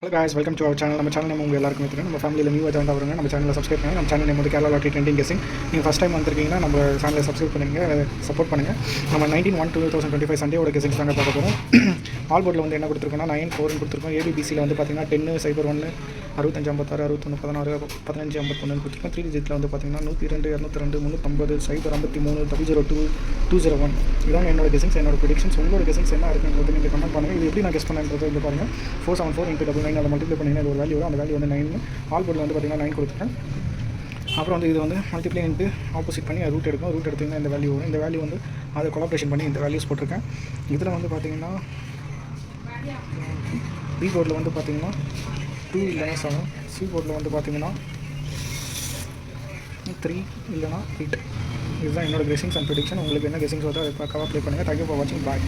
Hello guys, welcome to our channel. நம்ம channel name உங்கள் எல்லாருக்கும் தெரியும். நம்ம ஃபேமிலியில் நியூ ஜாயின் வருங்க. நம்ம சேனலில் சப்ஸ்கிரைப் பண்ணுங்கள். நம்ம சேனல் நேம் வந்து கேரளா லாட்டரி ட்ரெண்டிங் கெஸிங். நீங்கள் ஃபஸ்ட் டைம் வந்திருக்கீங்கன்னா நம்ம சேனலை சப்ஸ்கிரைப் பண்ணுங்கள், சப்போர்ட் பண்ணுங்கள். நம்ம 19/1/2025 சண்டேயோட கெஸிங்ஸ் தாங்க பார்க்க போகிறோம். ஆல் போர்டில் வந்து என்ன கொடுத்துருக்கோம்னா 9-4 கொடுத்துருக்கோம். ஏபிபிசியில் வந்து பார்த்தீங்கன்னா 10-0-1 65-56 61 16 15-51 கொடுத்துருக்கோம். 3 டிஜிட்டில் வந்து பார்த்தீங்கன்னா 102 202 350 053 00201 இதான் என்னோட கெஸிங்ஸ், என்னோட ப்ரெடிக்ஷன்ஸ். உங்களோட கெஸிங்ஸ் என்ன இருக்குன்றது நீங்கள் கமெண்ட் பண்ணுங்கள். இது எப்படி நான் கெஸ் பண்ணுறது வந்து பாருங்கள். 474 × 99 அதை மல்டிப்ளை பண்ணிங்கன்னா இது ஒரு வேல்யூ வரும். அந்த வேல்யூ வந்து 9. ஆல் போர்டில் வந்து பார்த்தீங்கன்னா 9 கொடுத்துருக்கேன். அப்புறம் வந்து இது வந்து மல்டிப்ளை இன்ட்டு ஆப்போசிட் பண்ணி ரூட் எடுக்கும். ரூட் எடுத்திங்கன்னா இந்த வேல்யூ வரும். இந்த வேல்யூ வந்து அதை கொலாபரேஷன் பண்ணி இந்த வேல்யூஸ் போட்டிருக்கேன். இதில் வந்து பார்த்தீங்கன்னா பி போர்டில் வந்து பார்த்தீங்கன்னா 2 இல்லைனா 7, சி போர்டில் வந்து பார்த்தீங்கன்னா 3 இல்லைனா 8. இதுதான் என்னோட கெஸிங்ஸ் அண்ட் ப்ரெடிக்ஷன். உங்களுக்கு என்ன கெஸிங்ஸ் வருதோ அதை பார்க்க அப்ளை பண்ணுங்கள். தேங்க்யூ ஃபார் வாட்சிங். பாய்.